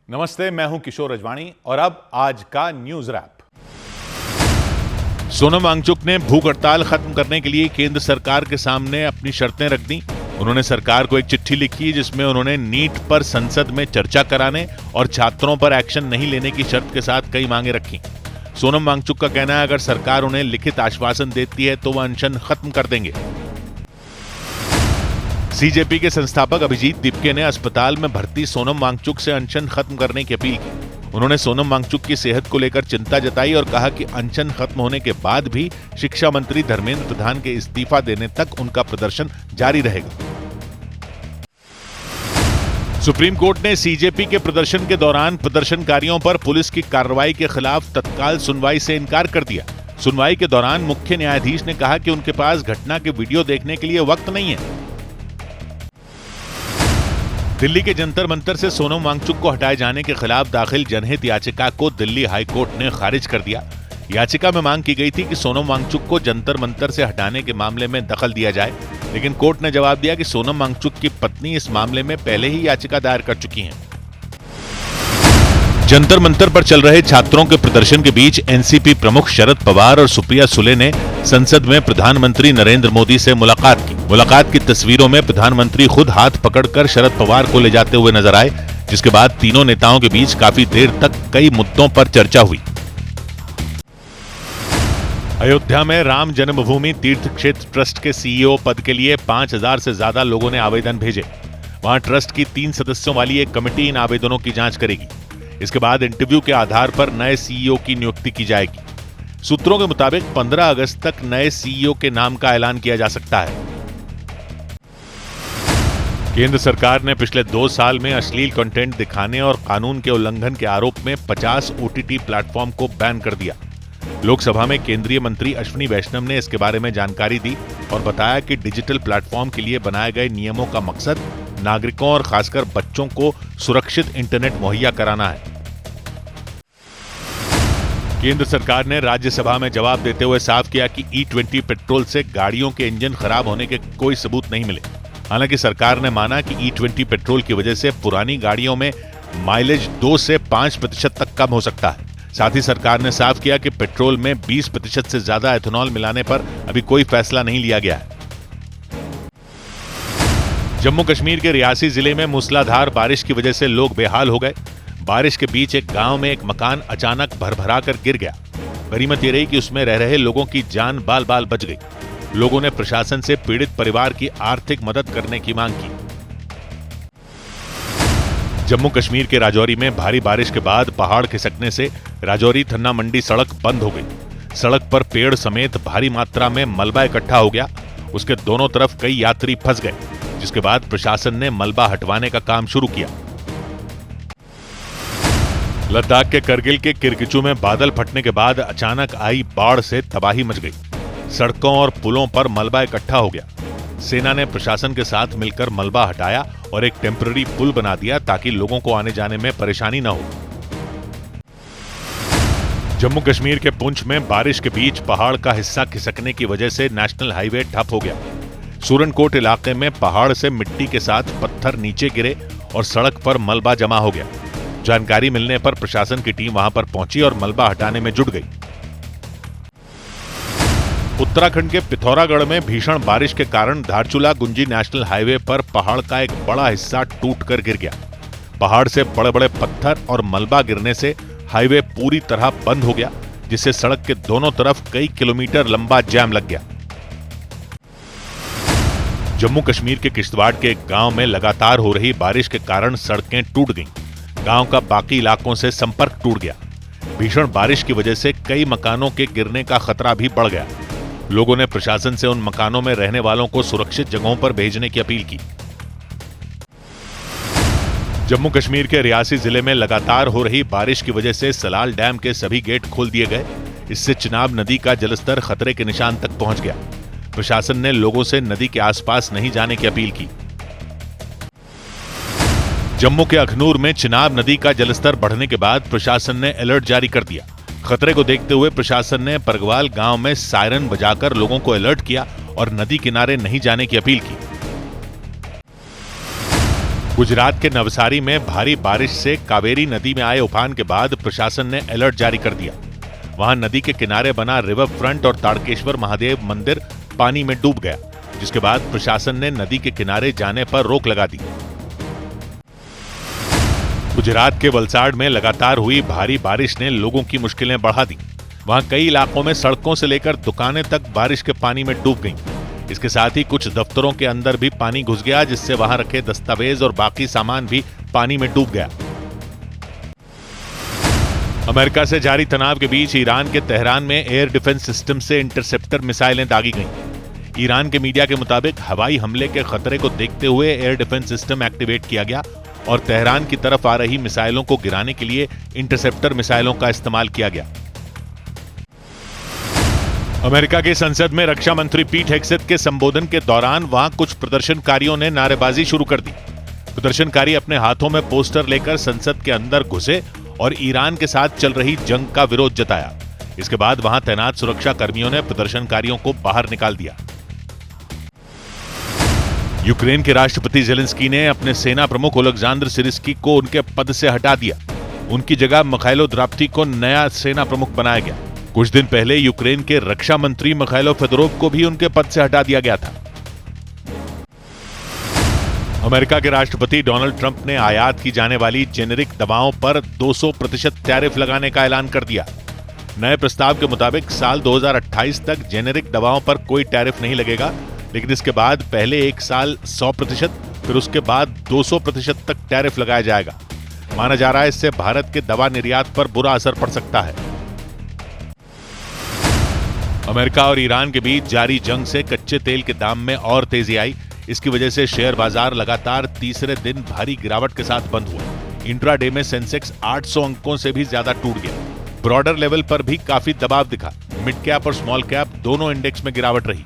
नमस्ते, मैं हूं किशोर रजवाणी और अब आज का न्यूज रैप। सोनम वांगचुक ने भूख हड़ताल खत्म करने के लिए केंद्र सरकार के सामने अपनी शर्तें रख दी। उन्होंने सरकार को एक चिट्ठी लिखी जिसमें उन्होंने नीट पर संसद में चर्चा कराने और छात्रों पर एक्शन नहीं लेने की शर्त के साथ कई मांगे रखी। सोनम वांगचुक का कहना है अगर सरकार उन्हें लिखित आश्वासन देती है तो वह अनशन खत्म कर देंगे। सीजेपी के संस्थापक अभिजीत दीपके ने अस्पताल में भर्ती सोनम वांगचुक से अनशन खत्म करने की अपील की। उन्होंने सोनम वांगचुक की सेहत को लेकर चिंता जताई और कहा कि अनशन खत्म होने के बाद भी शिक्षा मंत्री धर्मेंद्र प्रधान के इस्तीफा देने तक उनका प्रदर्शन जारी रहेगा। सुप्रीम कोर्ट ने सीजेपी के प्रदर्शन के दौरान प्रदर्शनकारियों पर पुलिस की कार्रवाई के खिलाफ तत्काल सुनवाई से इनकार कर दिया। सुनवाई के दौरान मुख्य न्यायाधीश ने कहा कि उनके पास घटना के वीडियो देखने के लिए वक्त नहीं है। दिल्ली के जंतर मंतर से सोनम वांगचुक को हटाए जाने के खिलाफ दाखिल जनहित याचिका को दिल्ली हाई कोर्ट ने खारिज कर दिया। याचिका में मांग की गई थी कि सोनम वांगचुक को जंतर मंतर से हटाने के मामले में दखल दिया जाए, लेकिन कोर्ट ने जवाब दिया कि सोनम वांगचुक की पत्नी इस मामले में पहले ही याचिका दायर कर चुकी हैं। जंतर मंतर पर चल रहे छात्रों के प्रदर्शन के बीच एनसीपी प्रमुख शरद पवार और सुप्रिया सुले ने संसद में प्रधानमंत्री नरेंद्र मोदी से मुलाकात की। मुलाकात की तस्वीरों में प्रधानमंत्री खुद हाथ पकड़कर शरद पवार को ले जाते हुए नजर आए, जिसके बाद तीनों नेताओं के बीच काफी देर तक कई मुद्दों पर चर्चा हुई। अयोध्या में राम जन्मभूमि तीर्थ क्षेत्र ट्रस्ट के सीईओ पद के लिए 5000 से ज्यादा लोगों ने आवेदन भेजे। वहां ट्रस्ट की 3 सदस्यों वाली एक कमेटी इन आवेदनों की जांच करेगी। इसके बाद इंटरव्यू के आधार पर नए सीईओ की नियुक्ति की जाएगी। सूत्रों के मुताबिक 15 अगस्त तक नए सीईओ के नाम का ऐलान किया जा सकता है। केंद्र सरकार ने पिछले 2 साल में अश्लील कंटेंट दिखाने और कानून के उल्लंघन के आरोप में 50 ओटीटी प्लेटफॉर्म को बैन कर दिया। लोकसभा में केंद्रीय मंत्री अश्विनी वैष्णव ने इसके बारे में जानकारी दी और बताया कि डिजिटल प्लेटफॉर्म के लिए बनाए गए नियमों का मकसद नागरिकों और खासकर बच्चों को सुरक्षित इंटरनेट मुहैया कराना है। केंद्र सरकार ने राज्यसभा में जवाब देते हुए साफ किया कि E20 पेट्रोल से गाड़ियों के इंजन खराब होने के कोई सबूत नहीं मिले। हालांकि सरकार ने माना कि E20 पेट्रोल की वजह से पुरानी गाड़ियों में माइलेज 2 से 5% तक कम हो सकता है। साथ ही सरकार ने साफ किया कि पेट्रोल में 20% से ज्यादा एथेनॉल मिलाने पर अभी कोई फैसला नहीं लिया गया है। जम्मू कश्मीर के रियासी जिले में मूसलाधार बारिश की वजह से लोग बेहाल हो गए। बारिश के बीच एक गांव में एक मकान अचानक भरभरा कर गिर गया। गनीमत ये रही कि उसमें रह रहे लोगों की जान बाल बाल बच गई। लोगों ने प्रशासन से पीड़ित परिवार की आर्थिक मदद करने की मांग की। जम्मू कश्मीर के राजौरी में भारी बारिश के बाद पहाड़ खिसकने से राजौरी थन्ना मंडी सड़क बंद हो गई। सड़क पर पेड़ समेत भारी मात्रा में मलबा इकट्ठा हो गया। उसके दोनों तरफ कई यात्री फंस गए, जिसके बाद प्रशासन ने मलबा हटवाने का काम शुरू किया। लद्दाख के करगिल के किरगिचू में बादल फटने के बाद अचानक आई बाढ़ से तबाही मच गई। सड़कों और पुलों पर मलबा इकट्ठा हो गया। सेना ने प्रशासन के साथ मिलकर मलबा हटाया और एक टेम्पररी पुल बना दिया ताकि लोगों को आने जाने में परेशानी न हो। जम्मू कश्मीर के पुंछ में बारिश के बीच पहाड़ का हिस्सा खिसकने की वजह से नेशनल हाईवे ठप हो गया। सूरनकोट इलाके में पहाड़ से मिट्टी के साथ पत्थर नीचे गिरे और सड़क पर मलबा जमा हो गया। जानकारी मिलने पर प्रशासन की टीम वहां पर पहुंची और मलबा हटाने में जुट गई। उत्तराखंड के पिथौरागढ़ में भीषण बारिश के कारण धारचूला गुंजी नेशनल हाईवे पर पहाड़ का एक बड़ा हिस्सा टूटकर गिर गया। पहाड़ से बड़े बड़े पत्थर और मलबा गिरने से हाईवे पूरी तरह बंद हो गया, जिससे सड़क के दोनों तरफ कई किलोमीटर लंबा जाम लग गया। जम्मू कश्मीर के किश्तवाड़ के एक गांव में लगातार हो रही बारिश के कारण सड़कें टूट गईं। गांव का बाकी इलाकों से संपर्क टूट गया। भीषण बारिश की वजह से कई मकानों के गिरने का खतरा भी बढ़ गया। लोगों ने प्रशासन से उन मकानों में रहने वालों को सुरक्षित जगहों पर भेजने की अपील की। जम्मू कश्मीर के रियासी जिले में लगातार हो रही बारिश की वजह से सलाल डैम के सभी गेट खोल दिए गए। इससे चिनाब नदी का जलस्तर खतरे के निशान तक पहुंच गया। प्रशासन ने लोगों से नदी के आसपास नहीं जाने की अपील की। जम्मू के अखनूर में चिनाब नदी का जलस्तर बढ़ने के बाद प्रशासन ने अलर्ट जारी कर दिया। खतरे को देखते हुए प्रशासन ने परगवाल गांव में सायरन बजाकर लोगों को अलर्ट किया और नदी किनारे नहीं जाने की अपील की। गुजरात के नवसारी में भारी बारिश से कावेरी नदी में आए उफान के बाद प्रशासन ने अलर्ट जारी कर दिया। वहां नदी के किनारे बना रिवर फ्रंट और ताड़केश्वर महादेव मंदिर पानी में डूब गया, जिसके बाद प्रशासन ने नदी के किनारे जाने पर रोक लगा दी। गुजरात के वलसाड़ में लगातार हुई भारी बारिश ने लोगों की मुश्किलें बढ़ा दी। वहां कई इलाकों में सड़कों से लेकर दुकानें तक बारिश के पानी में डूब गईं। इसके साथ ही कुछ दफ्तरों के अंदर भी पानी घुस गया, जिससे वहां रखे दस्तावेज और बाकी सामान भी पानी में डूब गया। अमेरिका से जारी तनाव के बीच ईरान के तेहरान में एयर डिफेंस सिस्टम से इंटरसेप्टर मिसाइलें दागी गईं। ईरान के मीडिया के मुताबिक हवाई हमले के खतरे को देखते हुए एयर डिफेंस सिस्टम एक्टिवेट किया गया और तेहरान की तरफ आ रही मिसाइलों को गिराने के लिए इंटरसेप्टर मिसाइलों का इस्तेमाल किया गया। अमेरिका की संसद में रक्षा मंत्री पीट हेग्सेथ के संबोधन के दौरान वहां कुछ प्रदर्शनकारियों ने नारेबाजी शुरू कर दी। प्रदर्शनकारी अपने हाथों में पोस्टर लेकर संसद के अंदर घुसे और ईरान के साथ चल रही जंग का विरोध जताया। इसके बाद वहां तैनात सुरक्षा कर्मियों ने प्रदर्शनकारियों को बाहर निकाल दिया। यूक्रेन के राष्ट्रपति जेलेंस्की ने अपने सेना प्रमुख ओलेक्जेंडर सिर्स्की को उनके पद से हटा दिया। उनकी जगह मिखाइलो द्राप्ती को नया सेना प्रमुख बनाया गया। कुछ दिन पहले यूक्रेन के रक्षा मंत्री मिखाइलो फेदोरोव को भी उनके पद से हटा दिया गया था। अमेरिका के राष्ट्रपति डोनाल्ड ट्रंप ने आयात की जाने वाली जेनेरिक दवाओं पर 200% टैरिफ लगाने का ऐलान कर दिया। नए प्रस्ताव के मुताबिक साल 2028 तक जेनेरिक दवाओं पर कोई टैरिफ नहीं लगेगा, लेकिन इसके बाद पहले एक साल 100%, फिर उसके बाद 200% तक टैरिफ लगाया जाएगा। माना जा रहा है इससे भारत के दवा निर्यात पर बुरा असर पड़ सकता है। अमेरिका और ईरान के बीच जारी जंग से कच्चे तेल के दाम में और तेजी आई। इसकी वजह से शेयर बाजार लगातार तीसरे दिन भारी गिरावट के साथ बंद हुआ। इंट्राडे में सेंसेक्स 800 अंकों से भी ज्यादा टूट गया। ब्रॉडर लेवल पर भी काफी दबाव दिखा। मिड कैप और स्मॉल कैप दोनों इंडेक्स में गिरावट रही।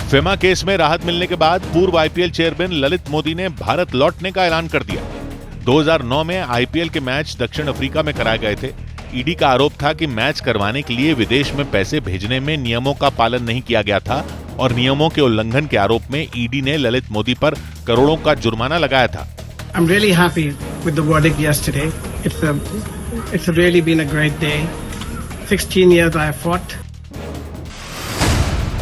फेमा केस में राहत मिलने के बाद पूर्व आईपीएल चेयरमैन ललित मोदी ने भारत लौटने का ऐलान कर दिया। 2009 में आईपीएल के मैच दक्षिण अफ्रीका में कराए गए थे। ईडी का आरोप था कि मैच करवाने के लिए विदेश में पैसे भेजने में नियमों का पालन नहीं किया गया था और नियमों के उल्लंघन के आरोप में ईडी ने ललित मोदी पर करोड़ों का जुर्माना लगाया था। I'm really happy with the verdict yesterday. It's really been a great day. 16 years I have fought.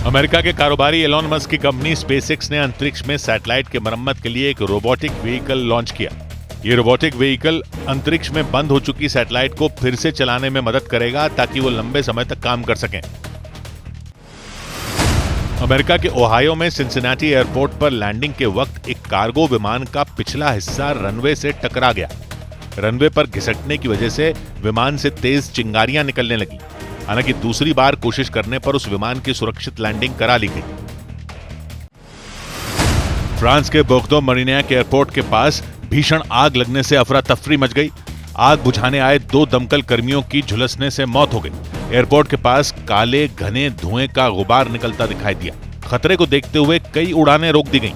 America के कारोबारी एलोन मस्क की कंपनी स्पेसएक्स ने अंतरिक्ष में सैटेलाइट के मरम्मत के लिए एक रोबोटिक व्हीकल लॉन्च किया। ये रोबोटिक व्हीकल अंतरिक्ष में बंद हो चुकी सैटेलाइट को फिर से चलाने में मदद करेगा ताकि वो लंबे समय तक काम कर सकें। अमेरिका के ओहायो में सिंसिनाटी एयरपोर्ट पर लैंडिंग के वक्त एक कार्गो विमान का पिछला हिस्सा रनवे से टकरा गया। रनवे पर घिसटने की वजह से विमान से तेज चिंगारियां निकलने लगी। हालांकि दूसरी बार कोशिश करने पर उस विमान की सुरक्षित लैंडिंग करा ली गई। फ्रांस के बोर्दो मरीनियाक एयरपोर्ट के पास भीषण आग लगने से अफरा तफरी मच गई। आग बुझाने आए 2 दमकल कर्मियों की झुलसने से मौत हो गई। एयरपोर्ट के पास काले घने धुएं का गुबार निकलता दिखाई दिया। खतरे को देखते हुए कई उड़ानें रोक दी गईं।